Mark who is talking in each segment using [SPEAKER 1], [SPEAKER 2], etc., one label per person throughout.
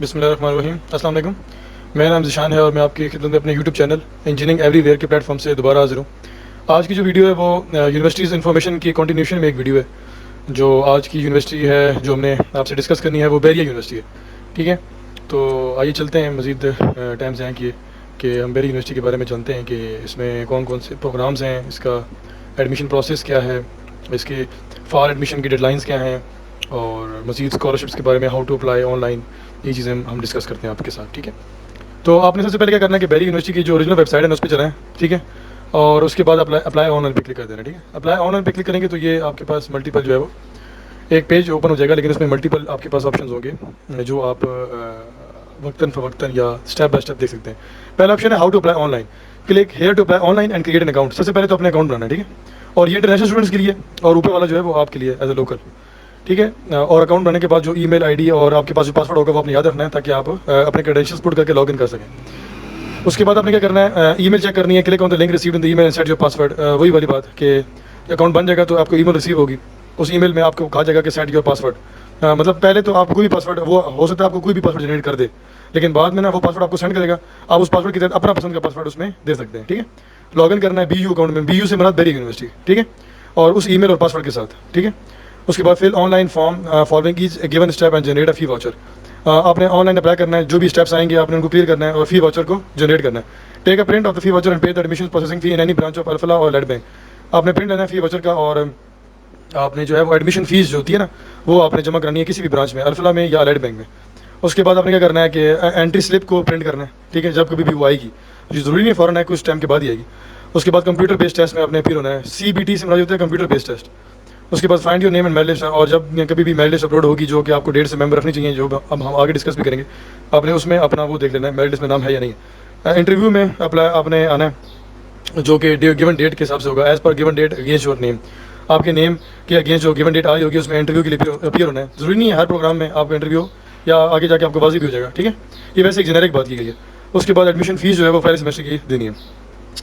[SPEAKER 1] बिस्मिल्लाहिर्रहमानिर्रहीम। अस्सलाम वालेकुम। मेरा नाम ज़िशान है और मैं आपकी खिदमत में अपने यूट्यूब चैनल इंजीनियरिंग एवरीवेयर के प्लेटफॉर्म से दोबारा हाज़िर हूँ। आज की जो वीडियो है वो यूनिवर्सिटीज़ इन्फॉर्मेशन की कंटिन्यूशन में एक वीडियो है। जो आज की यूनिवर्सिटी है जो हमने आपसे डिस्कस करनी है वो बैरिया यूनिवर्सिटी है। ठीक है, तो आइए चलते हैं, मज़ीद टाइम ज़ाया किए कि हम बैरिया यूनिवर्सिटी के बारे में जानते हैं कि इसमें कौन कौन से प्रोग्राम्स हैं, इसका एडमिशन प्रोसेस क्या है, इसके फॉर एडमिशन की डेडलाइंस क्या हैं और मज़ीद स्कॉलरशिप्स के बारे में, हाउ टू अप्लाई ऑनलाइन, ये चीज़ें हम डिस्कस करते हैं आपके साथ। ठीक है, तो आपने सबसे पहले क्या करना है कि बैरिया यूनिवर्सिटी की जो ओरिजिनल वेबसाइट है उस पर चलाएं। ठीक है, और उसके बाद अप्लाई ऑनलाइन पे क्लिक कर देना। ठीक है, अप्लाई ऑनलाइन पे क्लिक करेंगे तो ये आपके पास मल्टीपल जो है वो एक पेज ओपन हो जाएगा, लेकिन उसमें मल्टीपल आपके पास ऑप्शन होंगे जो आप वक्तन फ़वक्तन या स्टेप बाय स्टेप देख सकते हैं। पहला ऑप्शन है how to apply online. Click here to apply online and create an account. सबसे पहले तो अपने अकाउंट बनाना है। ठीक है, और ये इंटरनेशनल स्टूडेंट्स के लिए, और ऊपर वाला जो है वो आपके लिए एज ए लोकल। ठीक है, और अकाउंट बनाने के बाद जो ईमेल आईडी और आपके पास जो पासवर्ड होगा वो आपने याद रखना है ताकि आप अपने क्रेडेंशियल्स पुट करके लॉगिन कर सकें। उसके बाद आपने क्या करना है, ईमेल चेक करनी है। Click on the link received in the email and set your password. वही वाली बात कि अकाउंट बन जाएगा तो आपको ईमेल रिसीव होगी, उस ईमेल में आपको कहा जाएगा कि सेट योर पासवर्ड। मतलब पहले तो आपको कोई भी पासवर्ड, वो हो सकता है आपको कोई भी पासवर्ड जनरेट कर दे, लेकिन बाद में ना वो पासवर्ड आपको सेंड करेगा, आप उस पासवर्ड की तरह अपना पसंद का पासवर्ड उसमें दे सकते हैं। ठीक है, लॉगिन करना है BU अकाउंट में, BU से मराद बैरिया यूनिवर्सिटी। ठीक है, और उस ईमेल और पासवर्ड के साथ। ठीक है, उसके बाद fill online form following each given step and generate a fee voucher. आपने ऑनलाइन अप्लाई करना है, जो भी स्टेप्स आएंगे आपने उनको क्लियर करना है और फी वाउचर को जनरेट करना है। Take a print of the fee voucher and pay the admission processing fee in any branch of Alfalah or लेड बैंक। आपने प्रिंट लेना है फी वाउचर का, और आपने जो है वो एडमिशन फीस जो होती है ना वो आपने जमा करनी है किसी भी ब्रांच में, अल्फला में या लेड बैंक में। उसके बाद आपने क्या करना है कि एंट्री स्लिप को प्रिंट करना है। ठीक है, जब कभी भी वो आएगी, जो ज़रूरी नहीं फ़ौरन है, कुछ टाइम के बाद ही आएगी। उसके बाद कंप्यूटर बेस्ड टेस्ट में आपने अपीयर होना है। CBT से मराद होता है कंप्यूटर बेस्ड टेस्ट। उसके बाद find your name and merit list, और जब कभी भी मेरिट लिस्ट अपलोड होगी जो कि आपको डेट से मेंबर रखनी चाहिए, जो अब हम आगे डिस्कस भी करेंगे, आपने उसमें अपना वो देख लेना है मेरिट लिस्ट में नाम है या नहीं है। इंटरव्यू में अप्लाई आपने आना है जो कि गिवन डेट के हिसाब से होगा, as per given date against your name. आपके नेम के अगेंस्ट जो गिवन डेट आई होगी उसमें इंटरव्यू के लिए अपीयर होना है। ज़रूरी नहीं है हर प्रोग्राम में आपको इंटरव्यू या आगे जाके आपको बाजी भी हो जाएगा। ठीक है, ये वैसे एक जेनेरिक बात की गई है। उसके बाद एडमिशन फीस जो है वो पहले सेमेस्टर की देनी है।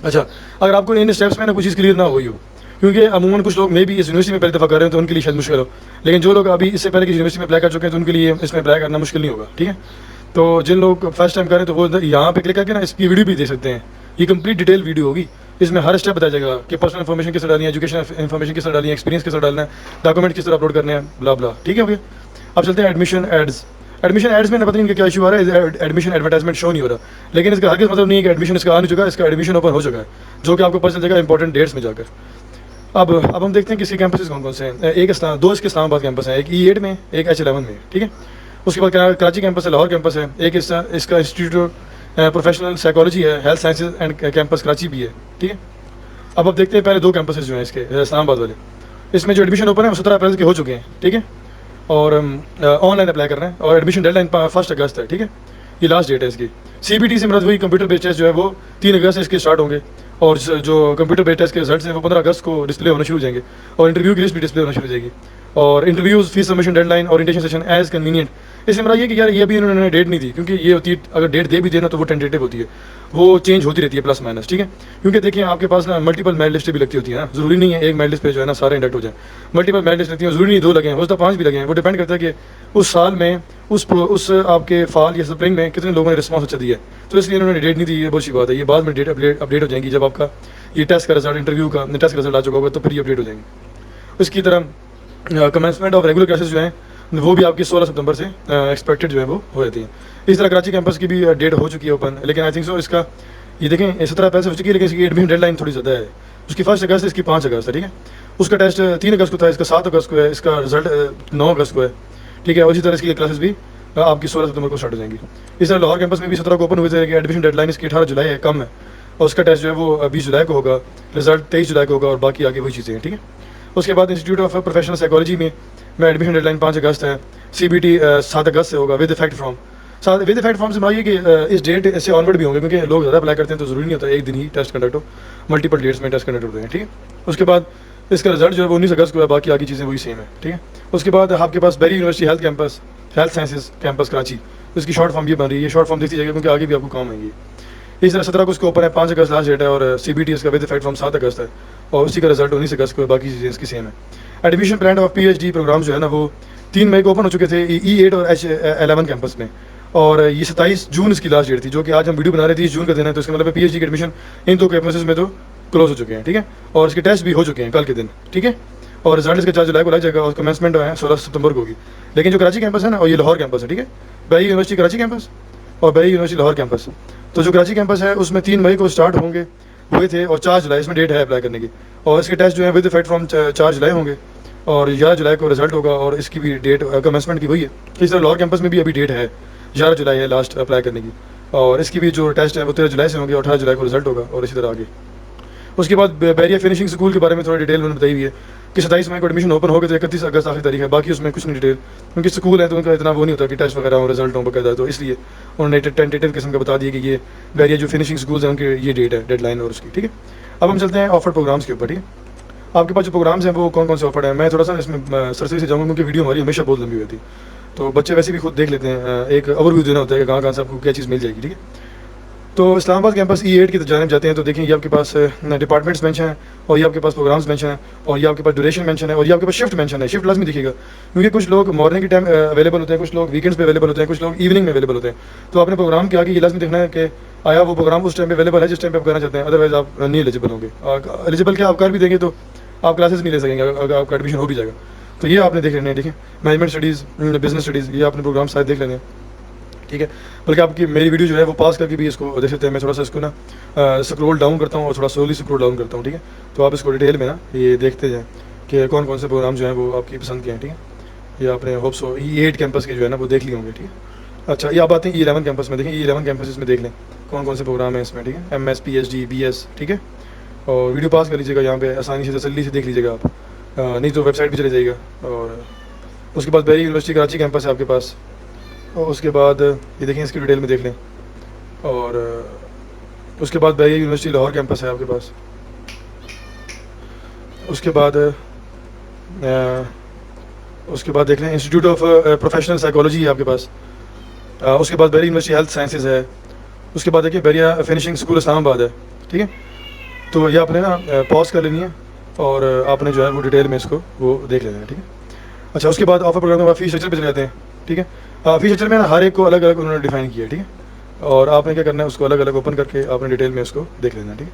[SPEAKER 1] अच्छा, अगर आपको इन स्टेप्स में ना कुछ चीज़ क्लियर ना हुई हो, क्योंकि अमूमन कुछ लोग मे भी इस यूनिवर्सिटी में पहली दफ़ा कर रहे हैं तो उनके लिए शायद मुश्किल हो, लेकिन जो लोग अभी इससे पहले की यूनिवर्सिटी में अप्लाई कर चुके हैं तो उनके लिए इसमें अप्लाई करना मुश्किल नहीं होगा। ठीक है, तो जिन लोग फर्स्ट टाइम करें तो वो यहाँ पे क्लिक करके ना इसकी वीडियो भी दे सकते हैं। ये कंप्लीट डिटेल वीडियो होगी, इसमें हर स्टेप बताया जाएगा कि पर्सनल इन्फॉर्मेशन किस तरह डालनी है, एजुकेशन इन्फॉर्मेशन किस तरह डालनी है, एक्सपीरियंस किस तरह डालना है, डॉक्यूमेंट किस तरह अपलोड करने हैं, ब्ला ब्ला। ठीक है, ओके। अब चलते हैं एडमिशन एड्स। एडमिशन एड्स में ना पता नहीं क्या इशू आ रहा है, एडमिशन एडवर्टाइजमेंट शो नहीं हो रहा, लेकिन इसका हर मतलब नहीं है कि एडमिशन इसका आ नहीं चुका है, इसका एडमिशन ओपन हो चुका है, जो कि आपको पता चल जाएगा इंपॉर्टेंट डेट्स में जाकर। अब हम देखते हैं किसके कैंपसेस कौन कौन से हैं। दो इसके इस्लामाबाद कैंपस हैं, एक E8 में, एक H11 में। ठीक है, उसके बाद कराची कैंपस है, लाहौर कैंपस है, एक इसका इंस्टीट्यूट प्रोफेशनल साइकोलॉजी है, health sciences and campus Karachi भी है। ठीक है, अब देखते हैं पहले दो कैंपसेस जो हैं इसके इस्लामाबाद वाले। इसमें जो एडमिशन ओपन है वो 17 अप्रैल के हो चुके हैं। ठीक है, और ऑनलाइन अप्लाई करना है और एडमिशन डेडलाइन 1 अगस्त है। ठीक है, ये लास्ट डेट है इसकी। CBT से मतलब वही कंप्यूटर बेस्ड टेस्ट जो है वो 3 अगस्त से इसके स्टार्ट होंगे, और जो कंप्यूटर बेस्ड टेस्ट के रिजल्ट्स हैं वो 15 अगस्त को डिस्प्ले होना शुरू हो जाएंगे, और इंटरव्यू की लिस्ट भी डिस्प्ले होना शुरू हो जाएगी। और interviews, fees submission deadline, orientation session as convenient. इसमें मेरा ये कि यार ये भी इन्होंने डेट नहीं दी, क्योंकि ये होती है अगर डेट दे भी देना तो वो टेंटेटिव होती है, वो चेंज होती रहती है प्लस माइनस। ठीक है, क्योंकि देखिए आपके पास ना मल्टीपल मेरिट लिस्ट भी लगती होती है ना, ज़रूरी नहीं है एक मेरिट लिस्ट पे जो है ना सारे इंडक्ट हो जाए। मल्टीपल मेरिट लिस्ट लगती है, ज़रूरी नहीं 2 लगे हैं, हो सकता 5 भी लगे हैं। वो डिपेंड करता है कि उस साल में उस आपके फाल या स्प्रिंग में कितने लोगों ने रिस्पॉन्स अच्छा दिया है, तो इसलिए इन्होंने डेट नहीं दी। ये बहुत सी बात है, ये बाद में डेट अपडेट हो जाएंगी जब आपका ये टेस्ट का रिजल्ट, इंटरव्यू का टेस्ट का रिजल्ट आ चुका होगा तो फिर ये अपडेट हो जाएंगे। इसकी तरह कमेंसमेंट ऑफ रेगुलर क्लासेस जो हैं वो भी आपकी 16 सितंबर से एक्सपेक्टेड जो है वो हो जाती है। इस तरह कराची कैंपस की भी डेट हो चुकी है ओपन, लेकिन आई थिंक सो इसका ये देखें 17 अप्रैल से हो चुकी है, लेकिन इसकी एडमिशन डेडलाइन थोड़ी ज़्यादा है। उसकी 1 अगस्त है, इसकी 5 अगस्त है। ठीक है, उसका टेस्ट 3 अगस्त को था, इसका 7 अगस्त को है, इसका रिजल्ट 9 अगस्त को है। ठीक है, और इसी तरह इसकी क्लासेस भी आपकी 16 सितंबर को स्टार्ट हो जाएंगी। इस तरह लाहौर कैंपस में भी 17 को ओपन हुए थे, एडमिशन डेडलाइन इसकी 18 जुलाई है, कम है, और उसका टेस्ट जो है वो 20 जुलाई को होगा, रिजल्ट 23 जुलाई को होगा, और बाकी आगे वही चीज़ें हैं। ठीक है, उसके बाद इंस्टीट्यूट ऑफ प्रोफेशनल साइकोलॉजी में एडमिशन डेडलाइन 5 अगस्त है, CBT 7 अगस्त से होगा with effect from. With effect from से मानिए कि इस डेट से ऑनवर्ड भी होंगे, क्योंकि लोग ज़्यादा अप्लाई करते हैं तो ज़रूरी नहीं होता एक दिन ही टेस्ट कंडक्ट हो, मल्टीपल डेट्स में टेस्ट कंडक्ट होते हैं। ठीक है, उसके बाद इसका रिजल्ट जो है वो 19 अगस्त को है, बाकी आगे चीज़ें वही सेम है। ठीक है, उसके बाद आपके पास Bahria university health campus, health sciences campus Karachi, इसकी शॉर्ट फॉर्म ये बन रही है। शॉर्ट फॉर्म देखी जाएगी क्योंकि आगे भी आपको काम आएंगी। इस तरह 17 को उसके ऊपर है, 5 अगस्त लास्ट डेट है, और CBT इसका विद इफेक्ट फ्रॉम 7 अगस्त है, और उसी का रिजल्ट 19 अगस्त को है, बाकी चीज़ें इसकी सेम है। Admission plan of PhD programme जो है ना वो 3 मई को ओपन हो चुके थे E8 और H11 कैंपस में, और ये 27 जून इसकी लास्ट डेट थी, जो कि आज हम वीडियो बना रहे थे 30 जून का दिन है, तो इसका मतलब PhD के एडमिशन इन 2 कैंपसेस में तो क्लोज हो चुके हैं, ठीक है। और इसके टेस्ट भी हो चुके हैं कल के दिन, ठीक है। और रिजल्ट इसका 4 जुलाई को लग जाएगा और कमेंसमेंट है 16 सितंबर को होगी। लेकिन जो कराची कैंपस है ना, और ये लाहौर कैंपस है, ठीक है। बैरी यूनिवर्सिटी कराची कैंपस और बैरी यूनिवर्सिटी लाहौर कैंपस। तो जो कराची कैंपस है उसमें 3 मई को स्टार्ट हुए थे और 4 जुलाई इसमें डेट है अप्लाई करने की। और इसके टेस्ट जो है विद इफेक्ट फ्रॉम 4 जुलाई होंगे और 11 जुलाई को रिजल्ट होगा और इसकी भी डेट कमेंसमेंट की वही है। इस तरह लाहौर कैंपस में भी अभी डेट है 11 जुलाई है लास्ट अप्लाई करने की, और इसकी भी जो टेस्ट है वो 13 जुलाई से होंगे और 18 जुलाई को रिजल्ट होगा और इसी तरह आगे। उसके बाद बैरिया फिनिशिंग स्कूल के बारे में थोड़ा डिटेल उन्होंने बताई हुई है कि 27 मई को एडमिशन ओपन होगा तो 31 अगस्त आखिरी तारीख है। बाकी उसमें कुछ नहीं डिटेल, क्योंकि स्कूल है तो उनका इतना वो नहीं होता कि टेस्ट वगैरह हो रिजल्ट हो बकायदा, तो इसलिए उन्होंने टेंटेटिव किस्म का बता दिया कि ये बैरिया जो फिनिशिंग स्कूल्स हैं उनकी ये डेट है, डेडलाइन और उसकी, ठीक है। अब हम चलते हैं ऑफर प्रोग्राम्स के ऊपर, ठीक है। आपके पास जो प्रोग्राम्स हैं वो कौन कौन से ऑफर हैं, मैं थोड़ा सा इसमें सरसरी से जाऊँगा क्योंकि वीडियो हमारी हमेशा बहुत लंबी होती है, तो बच्चे वैसे भी खुद देख लेते हैं, एक ओवरव्यू देना होता है कि कहाँ से आपको क्या चीज़ मिल जाएगी, ठीक है। तो इस्लामाबाद कैंपस E8 की जानिब जाते हैं तो देखें ये आपके पास डिपार्टमेंट्स मेंशन है और ये आपके पास प्रोग्राम्स मेंशन है और ये आपके पास ड्यूरेशन मेंशन है और ये आपके पास शिफ्ट मेंशन है। शिफ्ट लाजमी दिखेगा क्योंकि कुछ लोग मॉर्निंग के टाइम अवेलेबल होते हैं, कुछ लोग वीकेंड्स पे अवेलेबल होते हैं, कुछ लोग इवनिंग में अवेलेबल होते हैं। तो आपने प्रोग्राम के आगे ये लाजमी देखना है कि आया वो प्रोग्राम उस टाइम पे अवेलेबल है जिस टाइम पे आप करना चाहते हैं, अदरवाइज आप नहीं एलिजिबल होंगे। एलिजिबल क्या आप कर भी देंगे तो आप क्लासेस नहीं ले सकेंगे अगर आपका एडमिशन हो भी जाएगा। तो ये आपने देख लेना है, ठीक है। मैनेजमेंट स्टडीज़, बिजनेस स्टडीज़, ये आपने प्रोग्राम शायद देख लेने हैं, ठीक है। बल्कि आपकी मेरी वीडियो जो है वो पास करके भी इसको देख सकते हैं। मैं थोड़ा सा इसको ना स्क्रॉल डाउन करता हूँ और थोड़ा स्लोली स्क्रॉल डाउन करता हूँ, ठीक है। तो आप इसको डिटेल में ना ये देखते जाएँ कि कौन कौन से प्रोग्राम जो हैं वो आपकी पसंद के हैं, ठीक है। ये आपने होप्स हो E8 कैंपस के जो है ना वो देख लिए होंगे, ठीक है। अच्छा, ये आप आते हैं E11 कैंपस में, देखें E11 कैंपस इसमें देख लें कौन कौन से प्रोग्राम हैं इसमें, ठीक है। MS PhD BS, ठीक है। और वीडियो पास कर लीजिएगा यहाँ पे, आसानी से तसल्ली से देख लीजिएगा आप, नहीं तो वेबसाइट भी चले जाइएगा। और उसके बाद बैरी यूनिवर्सिटी कराची कैंपस है आपके पास, और उसके बाद ये देखें इसकी डिटेल में देख लें। और उसके बाद बैरी यूनिवर्सिटी लाहौर कैंपस है आपके पास। उसके बाद देख लें इंस्टीट्यूट ऑफ प्रोफेशनल साइकोलॉजी है आपके पास। उसके बाद बैरी यूनिवर्सिटी हेल्थ साइंसेज है। उसके बाद देखिए बैरिया फिनिशिंग स्कूल इस्लामाबाद है, ठीक है। तो ये आपने ना पॉज कर लेनी है और आपने जो है वो डिटेल में इसको वो देख लेना है, ठीक है। अच्छा, उसके बाद ऑफर प्रोग्राम में फीस स्ट्रक्चर पे चले जाते हैं, ठीक है। फीस स्ट्रक्चर में ना हर एक को अलग अलग उन्होंने डिफाइन किया है, ठीक है। और आपने क्या करना है उसको अलग अलग ओपन करके आपने डिटेल में उसको देख लेना है, ठीक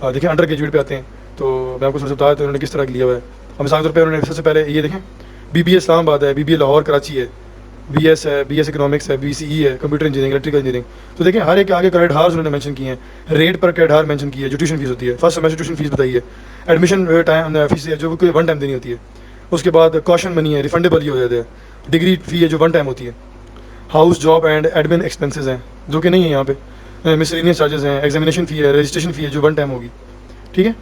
[SPEAKER 1] है। देखिए अंडर ग्रेजुएट पे आते हैं तो मैं आपको सबसे बताया तो उन्होंने किस तरह लिया हुआ है। हम मिसाल के तौर पर उन्होंने सबसे पहले ये देखें BBA इस्लामाबाद है, BBA लाहौर कराची है, BS है, BS इकोनॉमिक्स है, BCE है, कंप्यूटर इंजीनियरिंग, इलेक्ट्रिकल इंजीनियरिंग। तो देखिए हर एक के आगे क्रेडिट हार्स उन्होंने मेंशन किए हैं, रेट पर क्रेडिट हार मेंशन की है, जो ट्यूशन फीस होती है, फर्स्ट सेमेस्टर ट्यूशन फीस बताई है, एडमिशन टाइम फीस है जो कोई वन टाइम देनी होती है। उसके बाद कॉशन मनी है, रिफंडेबल ही हो जाते हैं, डिग्री फ़ी है जो वन टाइम होती है, house job and admin expenses हैं जो कि नहीं है यहाँ पे, मिसलेनियस चार्जेस हैं, एग्जामिनेशन फ़ी है, रजिस्ट्रेशन फ़ी है जो वन टाइम होगी, ठीक है।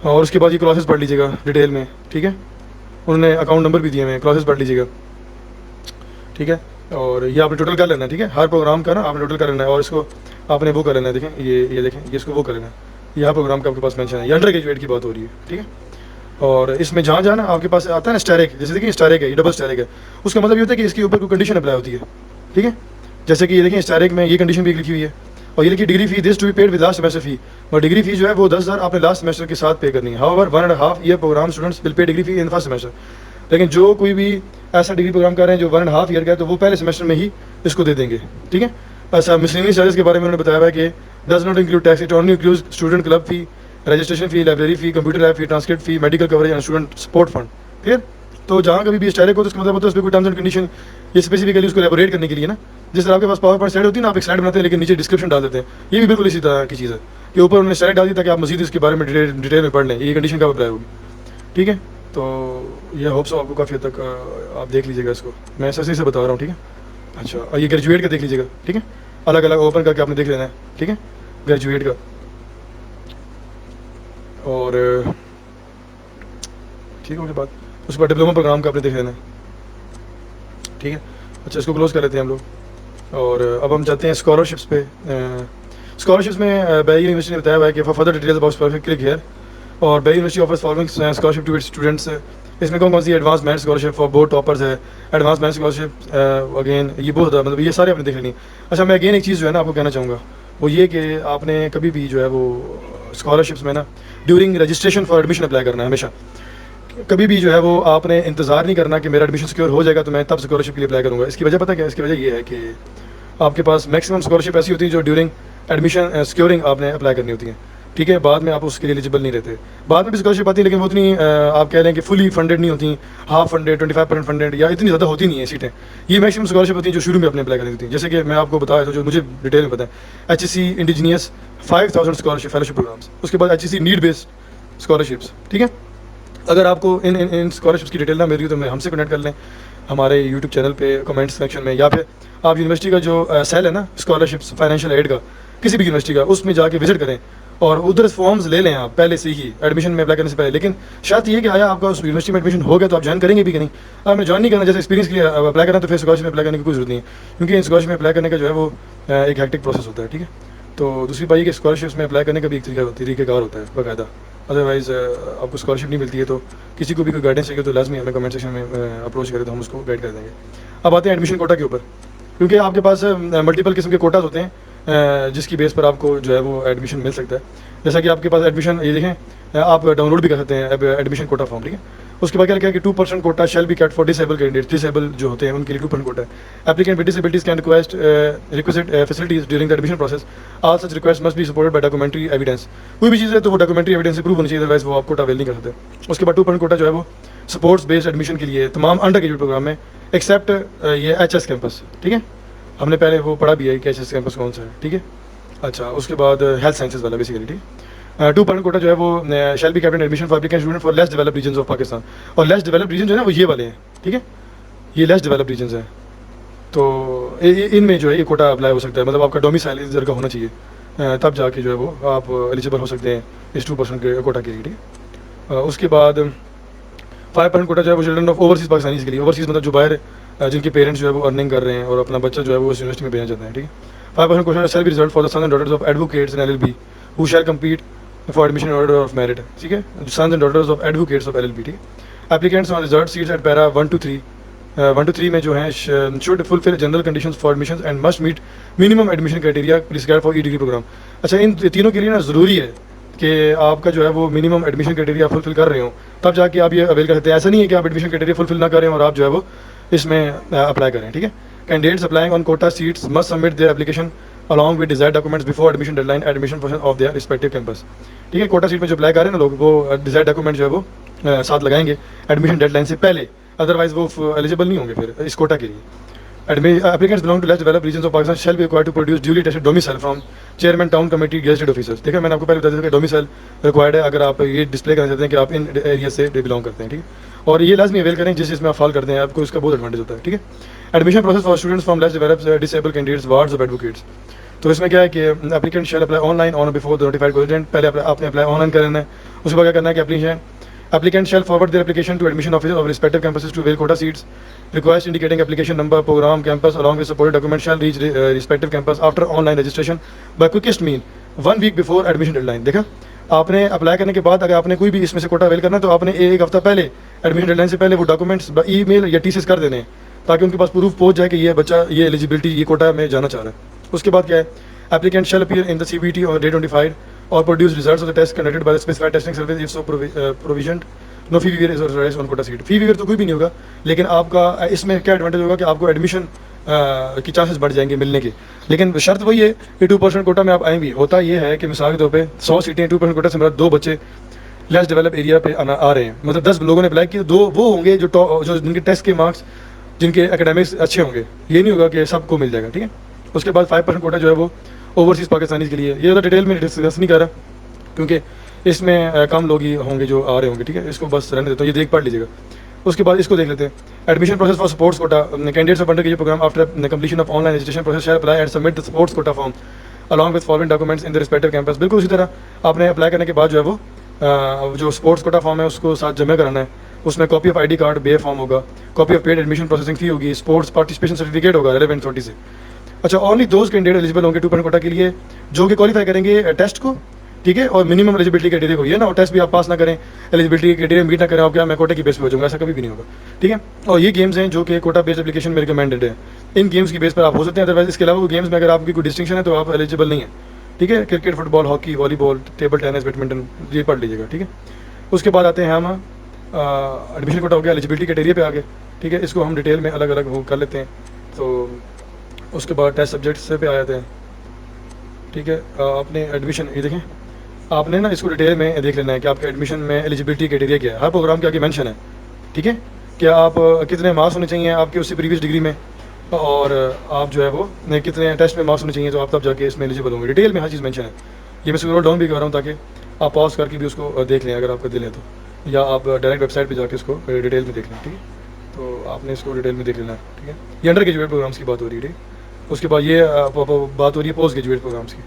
[SPEAKER 1] और उसके बाद ये क्लासेस पढ़ लीजिएगा डिटेल में, ठीक है। उन्होंने अकाउंट नंबर भी दिए हुए हैं, क्लासेस पढ़ लीजिएगा, ठीक है। और ये आपने टोटल कर लेना है, ठीक है। हर प्रोग्राम का ना आपने टोटल कर लेना है और इसको आपने वो कर लेना है, देखें ये देखें ये इसको वो कर लेना है। यह प्रोग्राम का आपके पास मेंशन है, ये अंडर ग्रेजुएट की बात हो रही है, ठीक है। और इसमें जहाँ जहाँ ना आपके पास आता है ना स्टैरिक, जैसे देखिए स्टैरिक है, ये डबल स्टैरिक है, उसका मतलब ये होता है कि इसके ऊपर कोई कंडीशन अप्लाई होती है, ठीक है। जैसे कि ये देखिए स्टैरिक में ये कंडीशन भी लिखी हुई है और ये लिखी degree fee this to be paid with last semester fee, और डिग्री फी जो है वो 10,000 आपने लास्ट सेमेस्टर के साथ पे करनी है। However 1.5 year programme students will pay degree fee in first semester. लेकिन जो कोई भी ऐसा डिग्री प्रोग्राम कर रहे हैं जो 1.5 ईयर का है तो वो पहले सेमेस्टर में ही इसको दे देंगे, ठीक है। ऐसा मिसलेनियस चार्जेस के बारे में उन्होंने बताया है कि does not include tax, it only includes student club fee, registration fee, library fee, computer lab fee, transcript fee, medical coverage and student support fund, ठीक है। तो जहाँ कभी भी स्टैरिक हो तो उसका मतलब होता है उसमें कोई टर्म्स एंड कंडीशन ये स्पेसिफिकली उसको एलेबोरेट करने के लिए ना, जिस तरह आपके पास पावर पॉइंट स्लाइड होती है ना, आप एक स्लाइड बनाते हैं लेकिन नीचे डिस्क्रिप्शन डाल देते हैं, ये भी बिल्कुल इसी तरह की चीज़ है कि ऊपर उन्होंने स्लाइड डाल दी ताकि आप मजीद इसके बारे में डिटेल में पढ़ लें, ये कंडीशन कब अप्लाई होगी, ठीक है। तो ये होप्स आपको काफ़ी हद तक आप देख लीजिएगा इसको, मैं ऐसे से बता रहा हूँ, ठीक है। अच्छा, और ये ग्रेजुएट का देख लीजिएगा, ठीक है, अलग अलग ओपन करके आपने देख लेना है, ठीक है, ग्रेजुएट का। और ठीक हो गया बात, उसके बाद डिप्लोमा प्रोग्राम का आपने देख लेना है, ठीक है। अच्छा, इसको क्लोज कर लेते हैं हम लोग और अब हम जाते हैं स्कॉलरशिप्स पे। स्कॉलरशिप्स में बैरी यूनिवर्सिटी ने बताया हुआ है कि for further details about scholarship click here, और Bahria university offers following scholarship to its students. इसमें कौन कौन सी advance merit scholarship for board toppers है, एडवांस मेरिट स्कॉलरशिप अगेन ये बहुत मतलब ये सारे आपने देख लेनी। अच्छा, मैं अगेन एक चीज़ जो है ना आपको कहना चाहूँगा वो ये कि आपने कभी भी जो है वो स्कॉलरशिप्स में ना during registration for admission apply करना है हमेशा, कभी भी जो है वो आपने इंतज़ार नहीं करना कि मेरा एडमिशन सिक्योर हो जाएगा तो मैं तब स्कॉलरशिप के लिए अप्लाई करूँगा। इसकी वजह पता क्या है? इसकी वजह ये है कि आपके पास मैक्सिमम स्कॉलरशिप ऐसी होती है जो ड्यूरिंग एडमिशन सिक्योरिंग आपने अप्लाई करनी होती है, ठीक है। बाद में आप उसके लिए एलिजिबल नहीं रहते। बाद में भी स्कॉलरशिप आती है लेकिन वो उतनी आप कह लें कि फुली फंडेड नहीं होती, हाफ फंडेड, 25% फंडेड या इतनी ज़्यादा होती नहीं है सीटें। ये मैक्सिमम स्कॉलरशिप होती है जो शुरू में अपने अप्लाई करनी होती है। जैसे कि मैं आपको बताया था, जो मुझे डिटेल में पता है, HEC indigenous 5000 scholarship fellowship programmes, उसके बाद HEC नीड बेस्ड स्कॉलरशिप्स, ठीक है। अगर आपको इन स्कॉलरशिप्स की डिटेल ना मिल रही तो मैं हमसे कनेक्ट कर लें हमारे यूट्यूब चैनल पे कमेंट सेक्शन में, या फिर आप यूनिवर्सिटी का जो सेल है ना स्कॉलरशिप्स फाइनेंशियल एड का, किसी भी यूनिवर्सिटी का, उसमें जाके विजिट करें और उधर फॉर्म्स ले लें आप पहले से ही एडमिशन में अप्लाई करने से पहले। लेकिन शर्त ये कि आया आपका उस यूनिवर्सिटी में एडमिशन हो गया तो आप ज्वाइन करेंगे भी कि नहीं। आपने ज्वाइन नहीं करना, जैसे एक्सपीरियंस के लिए अप्लाई करना, तो फिर स्कॉलरशिप में अप्लाई करने की कोई जरूरत नहीं है, क्योंकि स्कॉलरशिप में अप्लाई करने का जो है वो एक हैक्टिक प्रोसेस होता है, ठीक है। तो दूसरी बात ये कि स्कॉलरशिप्स में अप्लाई करने का भी एक तरीक़ाकार होता है बाकायदा, अदरवाइज़ आपको स्कॉलरशिप नहीं मिलती है। तो किसी को भी कोई गाइडेंस चाहिए तो लाजमी हमें कमेंट सेक्शन में अप्रोच करें तो हम उसको गाइड कर देंगे। अब आते हैं एडमिशन कोटा के ऊपर, क्योंकि आपके पास मल्टीपल किस्म के कोटाज होते हैं जिसकी बेस पर आपको जो है वो एडमिशन मिल सकता है। जैसा कि आपके पास एडमिशन, ये देखें, आप डाउनलोड भी कर सकते हैं एडमिशन कोटा फॉर्म, ठीक है। उसके बाद क्या लिखा है कि 2% quota shall be kept for disable candidate, disable जो होते हैं उनके लिए 2% कोटा है। Applicant with disabilities can request facilities during the admission process, all such request must be supported by documentary evidence. कोई भी चीज़ है तो वो डॉक्यूमेंट्री एविडेंस से प्रूव होनी चाहिए, अदरवाइज वो आप कोटा अवेल नहीं कर सकते। उसके बाद 2% कोटा जो है वो स्पोर्ट्स बेस्ड एडमिशन के लिए तमाम अंडर ग्रेजुएट प्रोग्राम में, एक्सेप्ट ये HS कैंपस, ठीक है। हमने पहले वो पढ़ा भी है कि HS कैंपस कौन सा है, ठीक है। अच्छा, उसके बाद हेल्थ साइंसेज वाला बेसिकली, ठीक है। 2% कोटा जो है वो shall be kept in admission for applicant student for less developed region of Pakistan, और लेस डेवलप्ड रीजन जो है ना वो ये वाले हैं, ठीक है। ये लेस डेवलप्ड रीजन हैं, तो इनमें जो है ये कोटा अप्लाई हो सकता है। मतलब आपका डोमिसाइल इधर का होना चाहिए, तब जाके जो है वो आप एलिजिबल हो सकते हैं इस 2% के कोटा के लिए, ठीक है। उसके बाद 5% कोटा जो है वो चिल्ड्रन ऑफ ओवरसीज़ पाकिस्तानीज़ के लिए, ओवरसीज़ मतलब जो बाहर जिनके पेरेंट्स जो है वो अर्निंग कर रहे हैं और अपना बच्चा जो है वो उस यूनिवर्सिटी में भेजना चाहते हैं, ठीक है। 5% quota shall be reserved for the sons and daughters of advocates in LLB who shall compete for admission in order of merit, ठीक है। Sons and daughters of advocates of LLB, ठीक है। Applicants on reserved seats at para 1 to 3 में जो है should fulfil general conditions for admission and must meet minimum admission criteria prescribed for degree programme. अच्छा, इन तीनों के लिए ना ज़रूरी है कि आपका जो है वो मिनिमम एडमिशन क्राइटेरिया फुलफिल कर रहे हो, तब जाके आप ये अवेल कर सकते हैं। ऐसा नहीं है कि आप एडमिशन क्राइटेरिया फुलफिल ना करें और आप जो है वो इसमें अप्लाई करें, ठीक है। Candidates applying on Kota seats must submit their application along with desired documents before admission deadline admission process of their respective campus, ठीक है। कोटा सीट में जो अप्लाई कर रहे हैं ना लोग, वो डिजायर्ड डॉक्यूमेंट जो है वो साथ लगाएंगे एडमिशन डेडलाइन से पहले, अदरवाइज वो एलिजिबल नहीं होंगे फिर इस कोटा के लिए। Applicants belong to less developed regions of Pakistan shall be required to produce duly tested domicile from chairman town committee gazetted officers। देखा, मैंने आपको पहले बता दिया कि डोमिसाइल रिक्वायर्ड है अगर आप ये डिस्प्ले करना चाहते हैं कि आप इन एरिया से बिलोंग करते हैं, ठीक है। और ये लाजमी अवेल करें जिस चीज़ में आप फॉल करते हैं, आपको इसका बहुत एडवांटेज होता है, ठीक है। Admission process for students from less developed disable candidates wards of advocates. तो इसमें क्या है कि applicant shall apply online on before the notified correspondent, पहले आपने अप्लाई ऑनलाइन करना है। उसके बाद क्या करना है कि applicant shall forward their application to admission officers of respective campuses to avail quota seats. Request indicating application number, program, campus along with supported documents shall reach respective campus after online registration by quickest mean 1 week before admission deadline। देखा, आपने apply करने के बाद अगर आपने कोई भी इसमें से कोटा अवेल करना है तो आपने एक हफ्ता पहले एडमिशन डेडलाइन से पहले वो डॉक्यूमेंट्स ईमेल या TCS कर देने हैं, ताकि उनके पास प्रूफ पहुंच जाए कि ये बच्चा ये एलिजिबिलिटी ये कोटा में जाना चाह रहा है। उसके बाद क्या है, applicant shall appear in the CBT on date notified or produce results of the test conducted by the specified testing service if so provisioned। No fee waiver is authorized on quota seat. Fee waiver तो कोई भी नहीं होगा, लेकिन आपका इसमें क्या advantage होगा कि आपको एडमिशन की चांसेस बढ़ जाएंगे मिलने के। लेकिन शर्त वही है कि 2% कोटा में आप आएंगे। होता ये है कि मिसाल के तौर पे 100 सीटें 2% कोटा से मेरा 2 बच्चे लेस डेवलप एरिया पे आ रहे हैं, मतलब 10 लोगों ने अप्लाई किया, 2 वो होंगे जो जिनके टेस्ट के मार्क्स, जिनके एकेडमिक्स अच्छे होंगे। ये नहीं होगा कि सबको मिल जाएगा, ठीक है। उसके बाद 5% कोटा जो है वो ओवरसीज़ पाकिस्तानीज़ के लिए। ये ज़्यादा डिटेल में डिस्कस नहीं कर रहा क्योंकि इसमें कम लोग ही होंगे जो आ रहे होंगे, ठीक है। इसको बस रहने देता हूँ, ये देख पढ़ लीजिएगा। उसके बाद इसको देख लेते हैं। Admission process for sports quota candidates of under programme after completion of online registration process shall apply and submit the sports quota form along with following documents in the respective campus. बिल्कुल उसी तरह आपने apply करने के बाद जो है वो जो स्पोर्ट्स कोटा फॉर्म है उसको साथ जमा कराना है। उसमें copy of ID card, B form होगा, copy of paid admission processing fee होगी, स्पोर्ट्स पार्टिसिपेशन सर्टिफिकेट होगा रेलेवेंट अथॉरिटी से। अच्छा, ओनली दोज कैंडिडेट एलिजिबल होंगे 2% कोटा के लिए जो कि क्वालिफाई करेंगे टेस्ट को, ठीक है, और मिनिमम एलिजिबिलिटी क्राइटेरिया को। ये ना, और टेस्ट भी आप पास ना करें, एलिजिबिलिटी क्राइटेरिया मीट ना करें, आप क्या मैं कोटे की बेस पे हो जाऊंगा, ऐसा कभी भी नहीं होगा, ठीक है। और ये गेम्स हैं जो कि कोटा बेस्ड एप्लीकेशन में रिकमेंडेड है। इन गेम्स की बेस पर आप हो सकते हैं, अदरवाइज इसके अलावा गेम्स में अगर आपकी कोई डिस्टिंक्शन है तो आप एलिजिबल नहीं है, ठीक है। Cricket, football, hockey, volleyball, table tennis, badminton, ये पढ़ लीजिएगा, ठीक है। उसके बाद आते हैं हम एडमिशन कोटा हो गया, एलिजिबिलिटी क्राइटेरिया पे आ गए, ठीक है। इसको हम डिटेल में अलग अलग वो कर लेते हैं। तो उसके बाद टेस्ट सब्जेक्ट्स पे आ जाते हैं, ठीक है। आपने एडमिशन, ये देखें, आपने ना इसको डिटेल में देख लेना है कि आपके एडमिशन में एलिजिबिलिटी क्राइटेरिया क्या है, हर प्रोग्राम के आगे मेंशन है, ठीक है। क्या आप कितने मार्क्स होने चाहिए आपके उससे प्रीवियस डिग्री में, और आप जो है वो कितने टेस्ट में मार्क्स होने चाहिए, तो आप तब जाके इसमें एलिजिबल होंगे। डिटेल में हर चीज़ मेंशन है। ये मैं स्क्रॉल डाउन भी कर रहा हूँ ताकि आप पॉज करके भी उसको देख लें अगर आपका दिल है तो, या आप डायरेक्ट वेबसाइट पे जाके इसको डिटेल में देख लें, ठीक है। तो आपने इसको डिटेल में देख लेना है, ठीक है। ये अंडर ग्रेजुएट प्रोग्राम्स की बात हो रही है, ठीक है। उसके बाद ये बात हो रही है पोस्ट ग्रेजुएट प्रोग्राम्स की।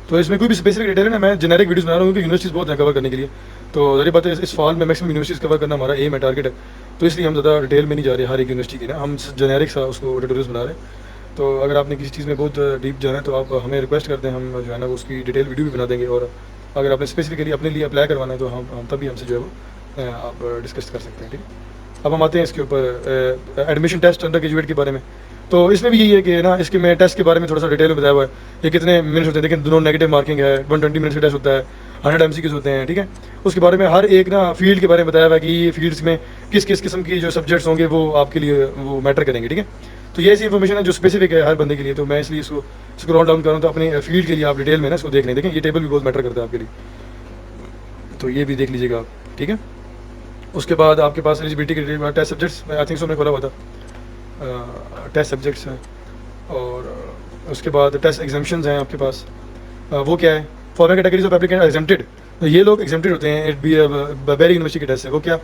[SPEAKER 1] तो इसमें कोई भी स्पेसिफिक डिटेल है ना, मैं जेनेरिक वीडियोस बना रहा हूँ क्योंकि यूनिवर्सिटीज़ बहुत हैं कवर करने के लिए। तो ज़ाहिर बात है इस फॉल में मैक्सिमम यूनिवर्सिटीज़ कवर करना हमारा एम है, टारगेट है। तो इसलिए हम ज़्यादा डिटेल में नहीं जा रहे हर एक यूनिवर्सिटी की ना, हम जेनेरिक सा उसको ट्यूटोरियल्स बना रहे हैं। तो अगर आपने किसी चीज़ में बहुत डीप जाना है तो आप हमें रिक्वेस्ट करते हैं, हम जो है ना उसकी डिटेल वीडियो भी बना देंगे। और अगर आपने स्पेसिफिकली अपने लिए अप्लाई करवाना है तो हम तभी हमसे जो है वो आप डिस्कस कर सकते हैं, ठीक है। अब हम आते हैं इसके ऊपर एडमिशन टेस्ट अंडर ग्रेजुएट के बारे में। तो इसमें भी यही है कि ना इसके मैं टेस्ट के बारे में थोड़ा सा डिटेल में बताया हुआ है। ये कितने मिनट्स होते हैं, लेकिन दोनों नेगेटिव मार्किंग है, 120 मिनट्स का टेस्ट होता है, 100 MCQs होते हैं, ठीक है। उसके बारे में हर एक ना फील्ड के बारे में बताया हुआ है कि ये फील्ड्स में किस किस किस्म की जो सब्जेक्ट्स होंगे वो आपके लिए वो मैटर करेंगे, ठीक है। तो ये ऐसी इन्फॉर्मेशन है जो स्पेसिफिक है हर बंदे के लिए। तो मैं इसलिए इसको स्क्रॉल डाउन कर रहा हूँ, तो अपनी फील्ड के लिए आप डिटेल में ना इसको देख लें। देखें ये टेबल भी बहुत मैटर करता है आपके लिए, तो ये भी देख लीजिएगा आप, ठीक है। उसके बाद आपके पास एलिजिबिलिटी के test subjects, I think so मैं खोला हुआ था, टेस्ट सब्जेक्ट्स हैं। और उसके बाद टेस्ट एग्जाम्पशंस हैं आपके पास। वो क्या है, following categories of applicant exempted. ये लोग एग्जेम्प्टेड होते हैं, इट बी बेरी यूनिवर्सिटी के टेस्ट है। वो क्या,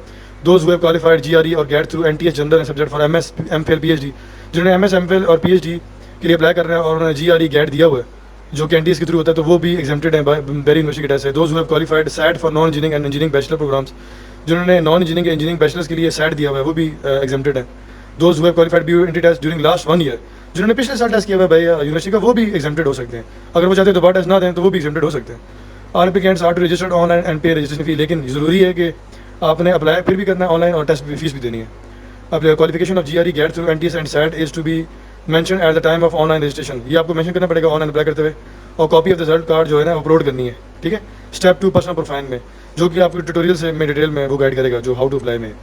[SPEAKER 1] those who have qualified GRE और gate through NTS general and subject for MS MPhil PhD। जिन्होंने MS MPhil और PhD के लिए अप्लाई कर रहे हैं और उन्होंने GRE गेट दिया हुआ है जो कि NTS के थ्रू होता है, तो वो भी एग्जेम्प्टेड है, बेरी यूनिवर्सिटी के टेस्ट है। Those who have qualified SAT for non engineering and engineering bachelor programmes. जिन्होंने नॉन इंजीनियरिंग इंजीनियरिंग बैचलर्स के लिए SAT दिया हुआ है वो भी एग्जेम्प्टेड है। Those who have qualified BU entry test during last 1 year. जिन्होंने पिछले साल टेस्ट किया हुआ है भाई यूनिवर्सिटी का, वो भी एग्जेम्प्टेड हो सकते हैं। अगर वो चाहते हैं दोबारा टेस्ट ना दें तो वो भी एग्जेम्प्टेड हो सकते हैं। Are applicants are to registered online and pay registration fee. लेकिन ज़रूरी है कि आपने अप्लाई फिर भी करना है ऑनलाइन और टेस्ट फीस भी देनी है। अब qualification of GRE GAT through NTS and SAT is to be mention at the time of online registration. ये आपको मेंशन करना पड़ेगा ऑनलाइन अप्लाई करते हुए। और copy of the result card जो है ना अपलोड करनी है, ठीक है। स्टेप 2 पर्सनल प्रोफाइल में, जो कि आपको ट्यूटोरियल से में डिटेल में वो गाइड करेगा जो हाउ टू अप्लाई में।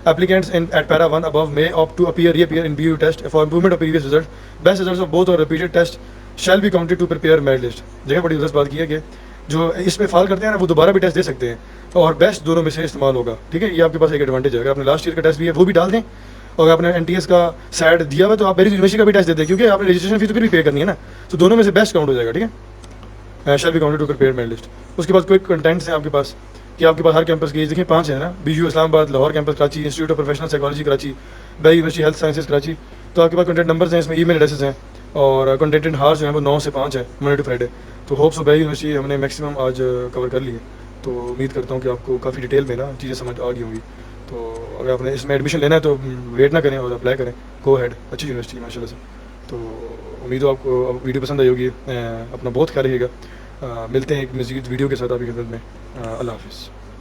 [SPEAKER 1] Applicants in at para 1 above may opt to reappear in BU test for improvement of previous results. Best results of both or repeated test shall be counted to prepare merit list। देखिए बड़ी दिलचस्प बात की है कि जो इसमें फाल करते हैं ना वो दोबारा भी टेस्ट दे सकते हैं, और बेस्ट दोनों में से इस्तेमाल होगा, ठीक है। ये आपके पास एक एडवांटेज है। अगर आपने लास्ट ईयर का टेस्ट भी है वो भी डाल दें, और आपने NTS का SAT दिया हुआ तो आप मेरी यूनिवर्सिटी का भी टेस्ट दे दें, क्योंकि आपने रजिस्ट्रेशन फीस तो फिर भी पे करनी है ना। तो दोनों में से बेस्ट काउंट हो जाएगा, ठीक है। Shall be counted to prepare merit list. उसके बाद क्विक कंटेंट्स हैं आपके पास कि आपके पास हर कैंपस की देखिए 5 है ना, BU Islamabad, Lahore campus Karachi, institute of professional psychology Karachi, Bahria university health sciences Karachi. तो आपके पास कंटेंट नंबर्स हैं, इसमें ईमेल एड्रेसेस हैं, और कंटेंट हार्स जो है वो 9 से 5 है, मंडे टू फ्राइडे। तो होप्स बेरी यूनिवर्सिटी हमने मैक्सिमम आज कवर कर ली है। तो उम्मीद करता हूँ कि आपको काफ़ी डिटेल में ना चीज़ें समझ आ गई होंगी। तो अगर आपने इसमें एडमिशन लेना है तो वेट ना करें और अप्लाई करें, गो हेड, अच्छी यूनिवर्सिटी माशाल्लाह से। तो उम्मीद हो आपको वीडियो पसंद आई होगी। अपना बहुत ख्याल रखिएगा। मिलते हैं एक मज़ीद वीडियो के साथ आपकी खिदमत में। अल्लाह हाफ़िज़।